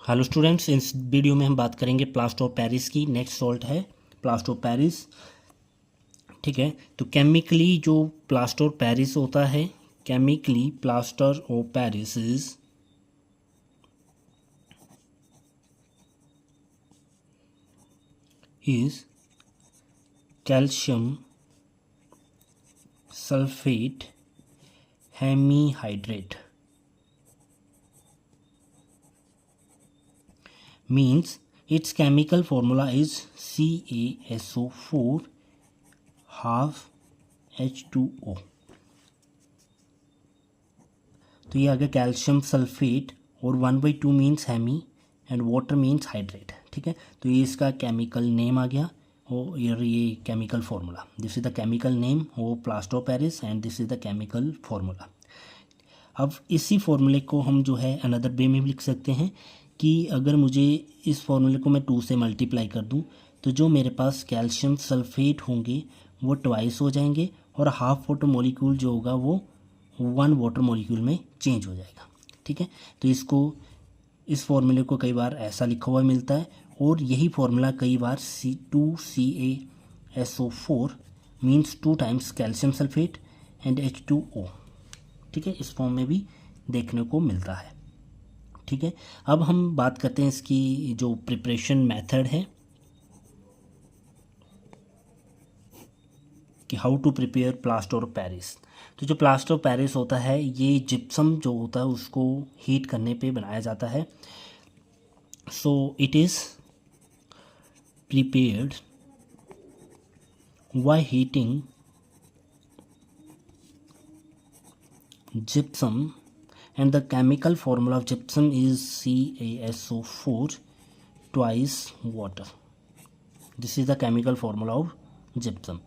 Hello students, इस video में हम बात करेंगे प्लास्टर ऑफ पेरिस की। नेक्स्ट सॉल्ट है प्लास्टर ऑफ पेरिस। ठीक है, तो केमिकली जो प्लास्टर ऑफ पेरिस होता है, chemically plaster of Paris is calcium sulphate hemihydrate. Means its chemical formula is CaSO4 half H2O। तो ये आ गया कैल्शियम सल्फेट और 1/2 means hemi and water means hydrate. ठीक है, तो ये इसका केमिकल नेम आ गया और ये chemical formula. This is the chemical name of plaster of Paris and this is the chemical formula. अब इसी फॉर्मूले को हम जो है अनदर वे में भी लिख सकते हैं कि अगर मुझे इस फॉर्मूले को मैं 2 से मल्टीप्लाई कर दूं तो जो मेरे पास कैल्शियम सल्फेट होंगे वो ट्वाइस हो जाएंगे और हाफ वाटर मॉलिक्यूल जो होगा वो 1 वाटर मॉलिक्यूल में चेंज हो जाएगा। ठीक है, तो इस फॉर्मूले को कई बार ऐसा लिखा हुआ मिलता है और यही फॉर्मूला कई बार C2CaSO4 means 2 times calcium sulphate and H2O। ठीक है, इस फॉर्म में भी देखने को मिलता है। ठीक है, अब हम बात करते हैं इसकी जो प्रिपरेशन मेथड है कि how to prepare plaster of Paris. तो जो प्लास्टर ऑफ पेरिस होता है ये जिप्सम जो होता है उसको हीट करने पे बनाया जाता है। So it is prepared by heating gypsum and the chemical formula of gypsum is CaSO4 twice water. This is the chemical formula of gypsum.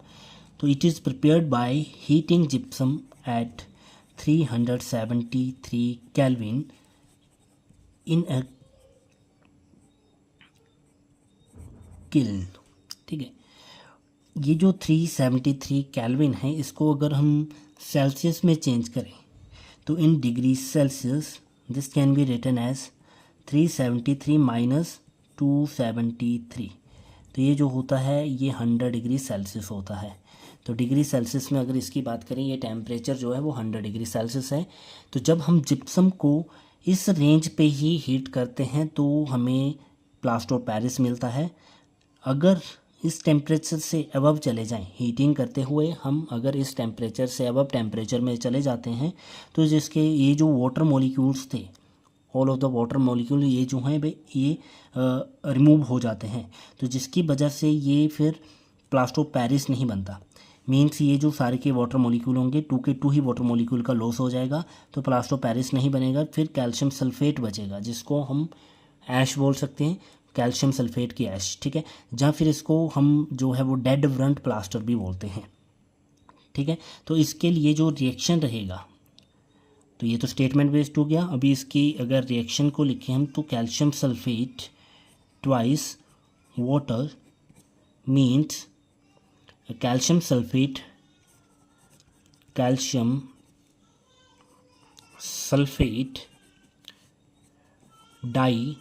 So it is prepared by heating gypsum at 373 Kelvin in a kiln. ठीक है, ये जो 373 kelvin है इसको अगर हम Celsius में change करें तो in degree Celsius this can be written as 373 minus 273। तो ये जो होता है ये 100 डिग्री सेल्सियस होता है। तो डिग्री सेल्सियस में अगर इसकी बात करें ये टेम्परेचर जो है वो 100 डिग्री सेल्सियस है। तो जब हम जिप्सम को इस रेंज पे ही हीट करते हैं तो हमें प्लास्टर ऑफ पेरिस मिलता है। अगर इस टेम्परेचर से अबव चले जाएं हीटिंग करते हुए, हम अगर इस टेम्परेचर से अबव टेम्परेचर में चले जाते हैं तो जिसके ये जो वाटर मॉलिक्यूल्स थे, all of the water molecule ये जो हैं ये रिमूव हो जाते हैं। तो जिसकी वजह से ये फिर प्लास्टर ऑफ पेरिस नहीं बनता। मीन्स ये जो सारे के वाटर मॉलिक्यूल होंगे 2 के 2 ही वाटर मॉलिक्यूल का लॉस हो जाएगा तो प्लास्टर ऑफ पेरिस नहीं बनेगा। फिर कैल्शियम सल्फेट बचेगा जिसको हम ऐश बोल सकते हैं, कैल्शियम सल्फेट की ऐश। ठीक है, जहाँ फिर इसको हम जो है वो डेड व्रंट प्लास्टर भी बोलते हैं। ठीक है, तो इसके लिए जो रिएक्शन रहेगा, तो ये तो स्टेटमेंट बेस्ड हो गया। अभी इसकी अगर रिएक्शन को लिखें हम तो calcium sulphate twice water means calcium sulphate die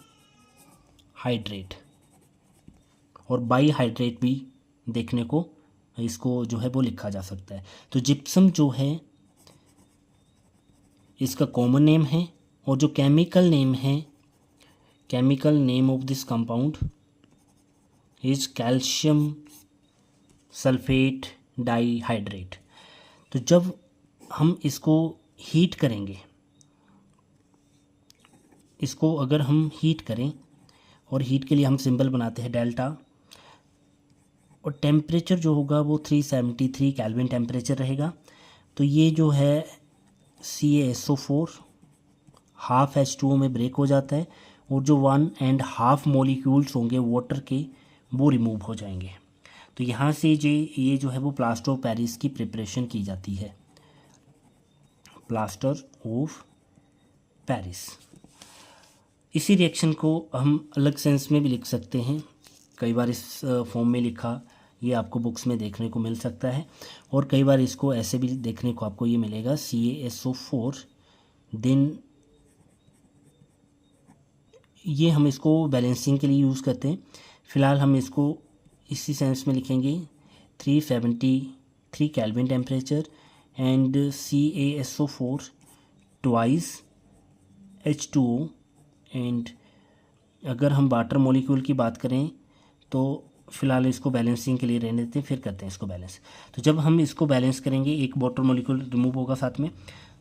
hydrate और बाई हाइड्रेट भी देखने को इसको जो है वो लिखा जा सकता है। तो जिप्सम जो है इसका कॉमन नेम है और जो chemical name of this compound is calcium sulphate dihydrate. तो जब हम इसको हीट करेंगे, इसको अगर हम हीट करें और हीट के लिए हम सिंबल बनाते हैं डेल्टा, और टेम्परेचर जो होगा वो 373 केल्विन टेम्परेचर रहेगा। तो ये जो है CaSO4 हाफ H2O में ब्रेक हो जाता है और जो 1.5 मॉलिक्यूल्स होंगे वाटर के वो रिमूव हो जाएंगे। तो यहाँ से ये जो है वो प्लास्टर ऑफ पेरिस की प्रिपरेशन की जाती है, प्लास्टर ऑफ पेरिस। इसी रिएक्शन को हम अलग सेंस में भी लिख सकते हैं, कई बार इस फॉर्म में लिखा ये आपको बुक्स में देखने को मिल सकता है और कई बार इसको ऐसे भी देखने को आपको ये मिलेगा CaSO4 देन ये हम इसको बैलेंसिंग के लिए यूज़ करते हैं। फ़िलहाल हम इसको इसी सेंस में लिखेंगे 373 kelvin temperature and CaSO4 twice H2O। And अगर हम वाटर मॉलिक्यूल की बात करें तो फ़िलहाल इसको बैलेंसिंग के लिए रहने देते हैं, फिर करते हैं इसको बैलेंस। तो जब हम इसको बैलेंस करेंगे, एक वाटर मॉलिक्यूल रिमूव होगा साथ में,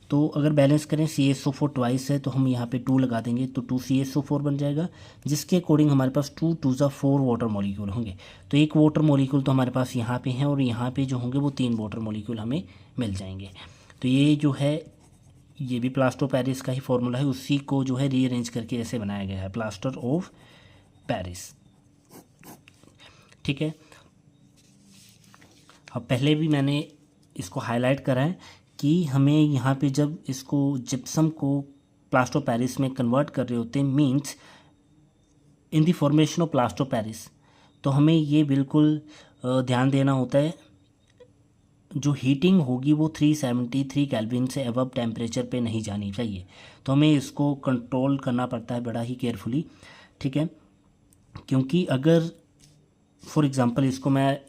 तो अगर बैलेंस करें CaSO4 ट्वाइस है तो हम यहाँ पे 2 लगा देंगे तो 2 CaSO4 बन जाएगा, जिसके अकॉर्डिंग हमारे पास 2 2 4 वाटर मॉलिक्यूल होंगे। तो एक वाटर मॉलिक्यूल तो हमारे पास यहाँ पे है और यहाँ पे जो होंगे वो 3 वाटर मॉलिक्यूल हमें मिल जाएंगे। तो ये जो है ये भी प्लास्टर ऑफ पेरिस का ही फॉर्मूला है, उसी को जो है रीअरेंज करके ऐसे बनाया गया है, प्लास्टर ऑफ पेरिस। ठीक है, अब पहले भी मैंने इसको हाईलाइट करा है कि हमें यहाँ पे जब इसको जिप्सम को प्लास्टर ऑफ पेरिस में कन्वर्ट कर रहे होते हैं, means in the formation of plaster of Paris, तो हमें ये बिल्कुल ध्यान देना होता है जो हीटिंग होगी वो 373 केल्विन से अबव टेम्परेचर पे नहीं जानी चाहिए। तो हमें इसको कंट्रोल करना पड़ता है बड़ा ही केयरफुली। ठीक है, क्योंकि अगर फॉर एग्ज़ाम्पल इसको मैं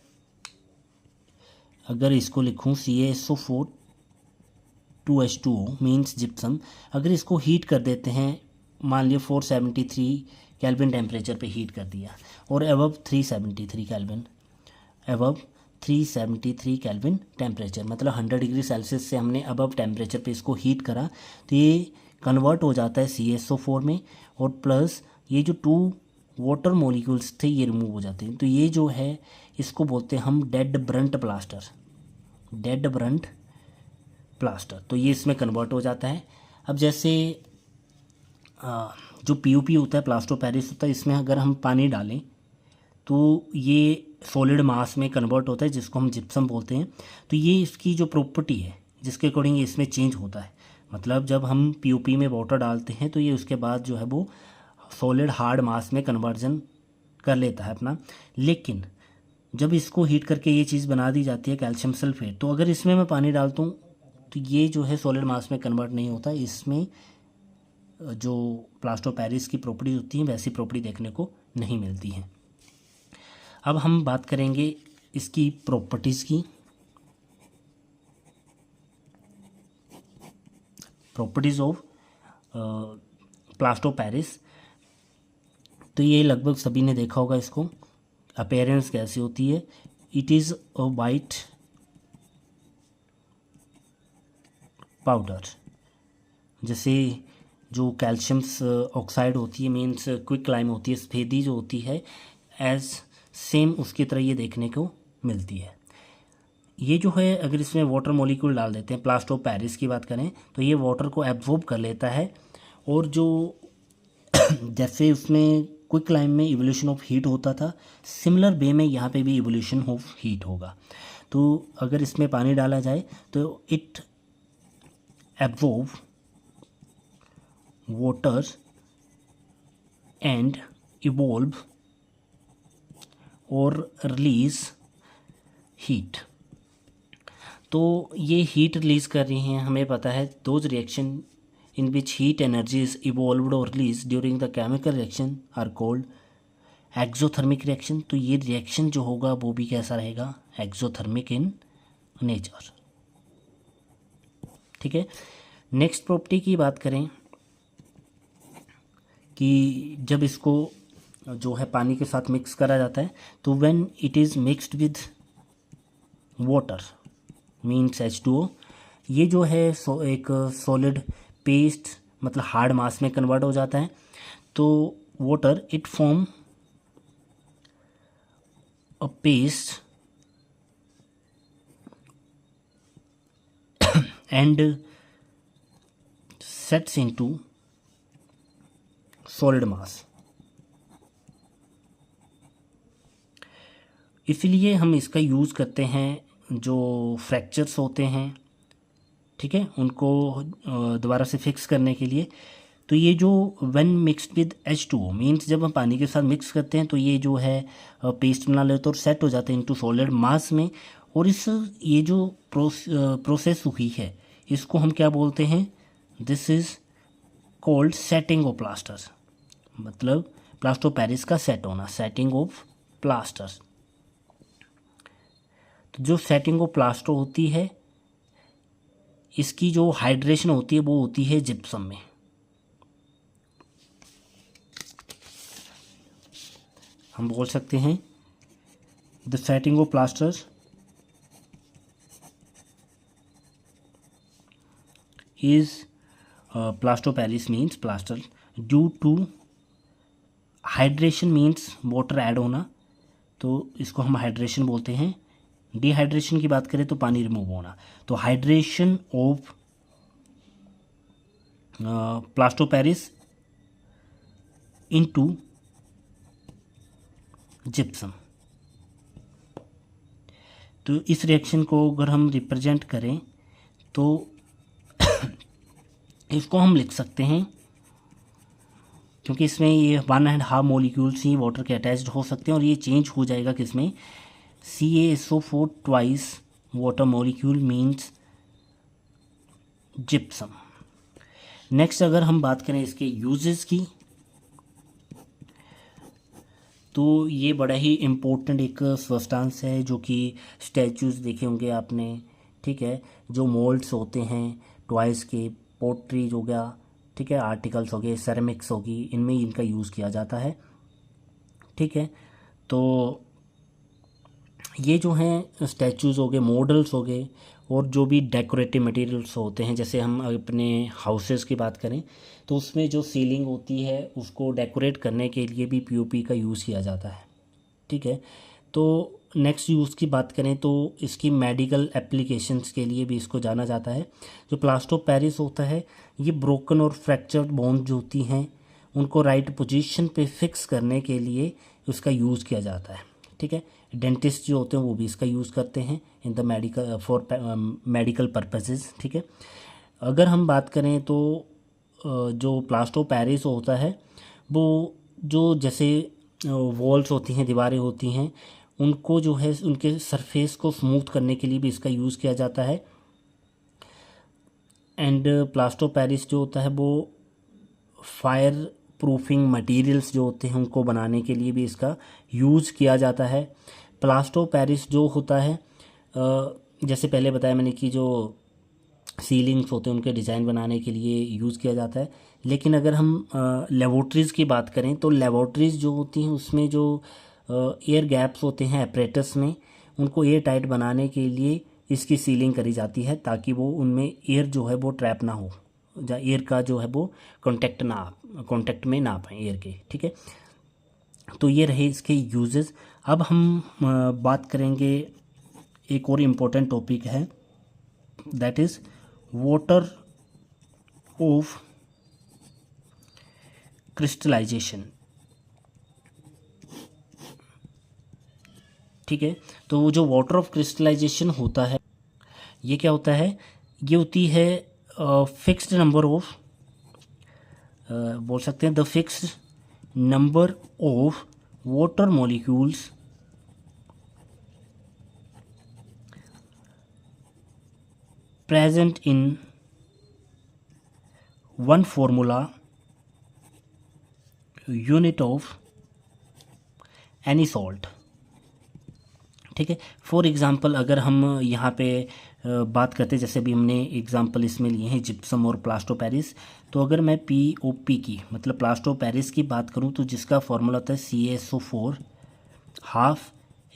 अगर इसको लिखूँ CaSO4 2H2O मीन्स जिप्सम, अगर इसको हीट कर देते हैं, मान लिया 473 केल्विन टेम्परेचर पे हीट कर दिया और above 373 kelvin, above 373 kelvin temperature मतलब 100 डिग्री सेल्सियस से हमने अबव टेम्परेचर पे इसको हीट करा, तो ये कन्वर्ट हो जाता है CaSO4 में, और प्लस ये जो 2 वाटर मॉलिक्यूल्स थे ये रिमूव हो जाते हैं। तो ये जो है इसको बोलते हैं हम dead Brunt plaster, dead Brunt plaster. तो ये इसमें कन्वर्ट हो जाता है। अब जैसे जो POP होता है, प्लास्टर ऑफ पेरिस होता है, इसमें अगर हम पानी डालें तो ये सॉलिड मास में कन्वर्ट होता है, जिसको हम जिप्सम बोलते हैं। तो ये इसकी जो प्रॉपर्टी है जिसके अकॉर्डिंग ये इसमें चेंज होता है, मतलब जब हम POP में वाटर डालते हैं तो ये उसके बाद जो है वो सॉलिड हार्ड मास में कन्वर्जन कर लेता है अपना। लेकिन जब इसको हीट करके ये चीज़ बना दी जाती है कैल्शियम सल्फेट, तो अगर इसमें मैं पानी डालता हूँ तो ये जो है सॉलिड मास में कन्वर्ट नहीं होता, इसमें जो प्लास्टर ऑफ पेरिस की प्रॉपर्टी होती है वैसी प्रॉपर्टी देखने को नहीं मिलती है। अब हम बात करेंगे इसकी प्रॉपर्टीज़ की। Properties of plaster of Paris, तो ये लगभग सभी ने देखा होगा इसको। अपीयरेंस कैसी होती है, it is a white powder. जैसे जो कैल्शियम ऑक्साइड होती है मीन्स क्विक लाइम होती है, सफ़ेदी जो होती है, एज सेम उसकी तरह ये देखने को मिलती है। ये जो है अगर इसमें वाटर मॉलिक्यूल डाल देते हैं, प्लास्टर ऑफ पेरिस की बात करें तो ये वाटर को एब्जॉर्ब कर लेता है, और जो जैसे उसमें क्विक लाइम में इवोल्यूशन ऑफ हीट होता था, सिमिलर वे में यहाँ पे भी इवोल्यूशन ऑफ हीट होगा। तो अगर इसमें पानी डाला जाए तो it absorb water and evolve और रिलीज हीट। तो ये हीट रिलीज़ कर रही हैं, हमें पता है those reaction in which heat energy is evolved or released during the chemical reaction are called exothermic reaction। तो ये रिएक्शन जो होगा वो भी कैसा रहेगा, exothermic in nature। ठीक है, नेक्स्ट प्रॉपर्टी की बात करें कि जब इसको जो है पानी के साथ मिक्स करा जाता है, तो when it is mixed with water means H2O, ये जो है एक सॉलिड पेस्ट मतलब हार्ड मास में कन्वर्ट हो जाता है। तो water it form a paste and sets into solid मास। इसलिए हम इसका यूज़ करते हैं जो फ्रैक्चर्स होते हैं, ठीक है, उनको दोबारा से फिक्स करने के लिए। तो ये जो when mixed with H2O means जब हम पानी के साथ मिक्स करते हैं तो ये जो है पेस्ट बना लेते और सेट हो जाते हैं इनटू सॉलिड मास में। और इस ये जो प्रोसेस हुई है इसको हम क्या बोलते हैं, this is called setting of plaster. मतलब प्लास्टर ऑफ पेरिस का सेट होना, सेटिंग ऑफ प्लास्टर्स। तो जो सेटिंग ऑफ प्लास्टर होती है इसकी जो हाइड्रेशन होती है वो होती है जिप्सम में। हम बोल सकते हैं the setting of plasters is plaster of Paris means plaster due to hydration means water add होना, तो इसको हम हाइड्रेशन बोलते हैं। डिहाइड्रेशन की बात करें तो पानी रिमूव होना। तो hydration of plaster of Paris into gypsum. तो इस रिएक्शन को अगर हम रिप्रेजेंट करें तो इसको हम लिख सकते हैं, क्योंकि इसमें ये 1.5 मॉलिक्यूल्स ही वाटर के अटैच्ड हो सकते हैं और ये चेंज हो जाएगा किसमें, CaSO4 twice water molecule means gypsum. Next अगर हम बात करें इसके यूजेस की, तो ये बड़ा ही इम्पोर्टेंट एक सब्सटेंस है जो कि स्टैचूज देखे होंगे आपने, ठीक है, जो मोल्ड्स होते हैं ट्वाइस के, पोट्री हो गया, ठीक है, आर्टिकल्स हो गए, सेरेमिक्स होगी, इनमें इनका यूज़ किया जाता है, ठीक है। तो ये जो हैं स्टैचूज़ हो गए, मॉडल्स हो गए, और जो भी डेकोरेटिव मटेरियल्स होते हैं, जैसे हम अपने हाउसेस की बात करें तो उसमें जो सीलिंग होती है उसको डेकोरेट करने के लिए भी पीओपी का यूज़ किया जाता है, ठीक है। तो नेक्स्ट यूज़ की बात करें तो इसकी मेडिकल एप्लीकेशंस के लिए भी इसको जाना जाता है। जो प्लास्टर ऑफ पेरिस होता है ये ब्रोकन और फ्रैक्चर्ड बोन्स जो होती हैं उनको राइट पोजीशन पे फिक्स करने के लिए उसका यूज़ किया जाता है, ठीक है। डेंटिस्ट जो होते हैं वो भी इसका यूज़ करते हैं in the medical for medical purposes, ठीक है। अगर हम बात करें तो जो प्लास्टर ऑफ पेरिस होता है वो जो जैसे वॉल्स होती हैं, दीवारें होती हैं, उनको जो है उनके सरफेस को स्मूथ करने के लिए भी इसका यूज़ किया जाता है। एंड प्लास्टर ऑफ पेरिस जो होता है वो फायर प्रूफिंग मटेरियल्स जो होते हैं उनको बनाने के लिए भी इसका यूज़ किया जाता है। प्लास्टर ऑफ पेरिस जो होता है जैसे पहले बताया मैंने कि जो सीलिंग्स होते हैं उनके डिज़ाइन बनाने के लिए यूज़ किया जाता है। लेकिन अगर हम लेबोरेटरीज़ की बात करें तो लेबोरेटरीज़ जो होती हैं उसमें जो एयर गैप्स होते हैं एपरेटस में, उनको एयर टाइट बनाने के लिए इसकी सीलिंग करी जाती है ताकि वो उनमें एयर जो है वो ट्रैप ना हो, या एयर का जो है वो कांटेक्ट में ना पाए एयर के, ठीक है। तो ये रहे इसके यूजेस। अब हम बात करेंगे एक और इम्पोर्टेंट टॉपिक है, that is water of crystallisation, ठीक है। तो वो जो वाटर ऑफ क्रिस्टलाइजेशन होता है ये क्या होता है, ये होती है फिक्स्ड नंबर ऑफ, बोल सकते हैं the fixed number of water molecules present in one formula unit of any salt, ठीक है। फॉर एग्ज़ाम्पल अगर हम यहाँ पे बात करते हैं, जैसे अभी हमने एग्जांपल इसमें लिए हैं जिप्सम और प्लास्टर ऑफ पेरिस, तो अगर मैं POP की मतलब प्लास्टर ऑफ पेरिस की बात करूँ तो जिसका फॉर्मूला होता है CaSO4 हाफ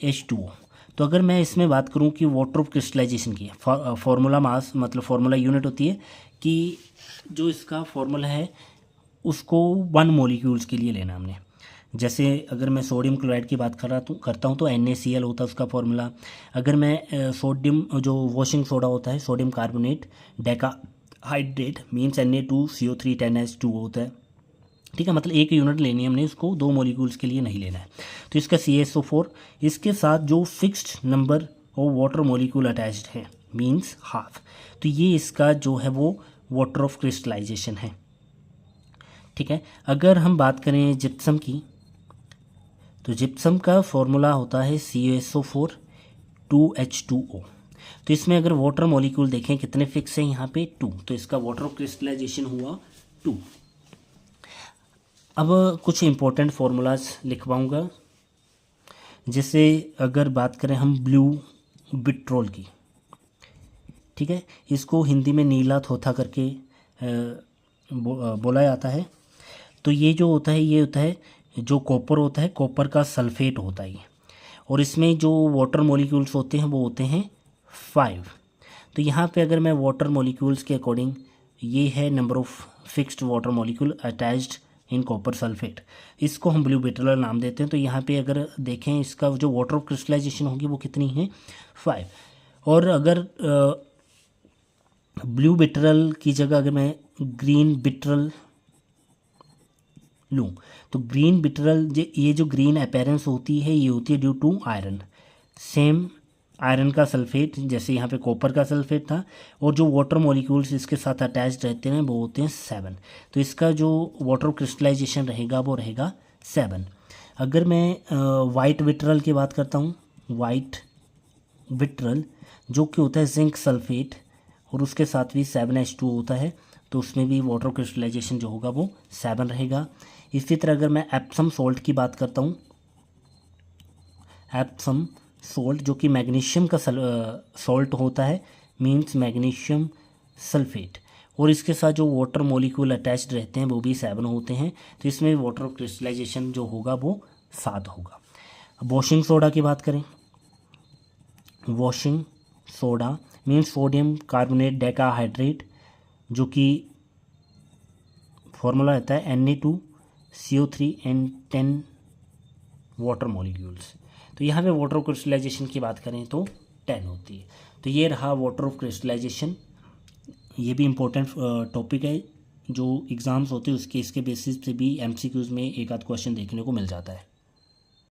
H2O। तो अगर मैं इसमें बात करूं कि वाटर ऑफ क्रिस्टलाइजेशन की फॉर्मूला मास मतलब फॉर्मूला यूनिट होती है कि जो इसका फॉर्मूला है उसको 1 मॉलिक्यूल्स के लिए लेना हमने। जैसे अगर मैं सोडियम क्लोराइड की बात करता हूं तो NaCl होता है उसका फॉर्मूला। अगर मैं सोडियम जो वॉशिंग सोडा होता है sodium carbonate decahydrate means Na2CO3 10H2 होता है, ठीक है। मतलब एक यूनिट लेनी है हमने, उसको 2 मॉलिक्यूल्स के लिए नहीं लेना है। तो इसका CaSO4 इसके साथ जो fixed number of water molecule attached है मींस हाफ, तो ये इसका जो है वो वाटर ऑफ क्रिस्टलाइजेशन है, ठीक है। अगर हम बात करें जिप्सम की तो जिप्सम का फॉर्मूला होता है CaSO4 2H2O। तो इसमें अगर वाटर मॉलिक्यूल देखें कितने फिक्स हैं यहाँ पे 2, तो इसका वाटर ऑफ क्रिस्टलाइजेशन हुआ 2। अब कुछ इम्पोर्टेंट फार्मूलाज लिखवाऊंगा। जैसे अगर बात करें हम ब्लू विट्रोल की, ठीक है, इसको हिंदी में नीला थोथा करके बोला जाता है। तो ये जो होता है, ये होता है जो कॉपर होता है, कॉपर का सल्फेट होता है ये, और इसमें जो वाटर मॉलिक्यूल्स होते हैं वो होते हैं 5। तो यहाँ पे अगर मैं वाटर मॉलिक्यूल्स के अकॉर्डिंग, ये है number of fixed water molecule attached in copper sulphate, इसको हम ब्लू विट्रोल नाम देते हैं। तो यहाँ पे अगर देखें इसका जो वाटर ऑफ क्रिस्टलाइजेशन होगी वो कितनी है, 5। और अगर ब्लू विट्रोल की जगह अगर मैं ग्रीन विट्रोल लूँ, तो ग्रीन विट्रोल, ये जो ग्रीन अपीयरेंस होती है ये होती है due to iron, same iron का सल्फेट, जैसे यहाँ पे कॉपर का सल्फेट था, और जो वाटर मॉलिक्यूल्स इसके साथ अटैच्ड रहते हैं वो होते हैं 7। तो इसका जो वाटर क्रिस्टलाइजेशन रहेगा वो रहेगा 7। अगर मैं वाइट विट्रोल की बात करता हूँ, वाइट विट्रोल जो कि होता है जिंक सल्फेट, और उसके साथ भी 7H2 होता है, तो उसमें भी वाटर क्रिस्टलाइजेशन जो होगा वो 7 रहेगा। इसी तरह अगर मैं एप्सम सॉल्ट की बात करता हूँ, एप्सम सॉल्ट जो कि मैग्नीशियम का सॉल्ट होता है, मींस मैग्नीशियम सल्फेट, और इसके साथ जो वाटर मॉलिक्यूल अटैच्ड रहते हैं वो भी 7 होते हैं, तो इसमें वाटर क्रिस्टलाइजेशन जो होगा वो 7 होगा। अब वॉशिंग सोडा की बात करें, washing soda means sodium carbonate decahydrate, जो कि फॉर्मूला रहता है Na2CO3 and 10 वाटर मॉलिक्यूल्स। तो यहाँ पे वाटर ऑफ क्रिस्टलाइजेशन की बात करें तो 10 होती है। तो ये रहा वाटर ऑफ क्रिस्टलाइजेशन। ये भी इम्पोर्टेंट टॉपिक है, जो एग्ज़ाम्स होते हैं उसके इसके बेसिस पे भी MCQs में एक आध क्वेश्चन देखने को मिल जाता है।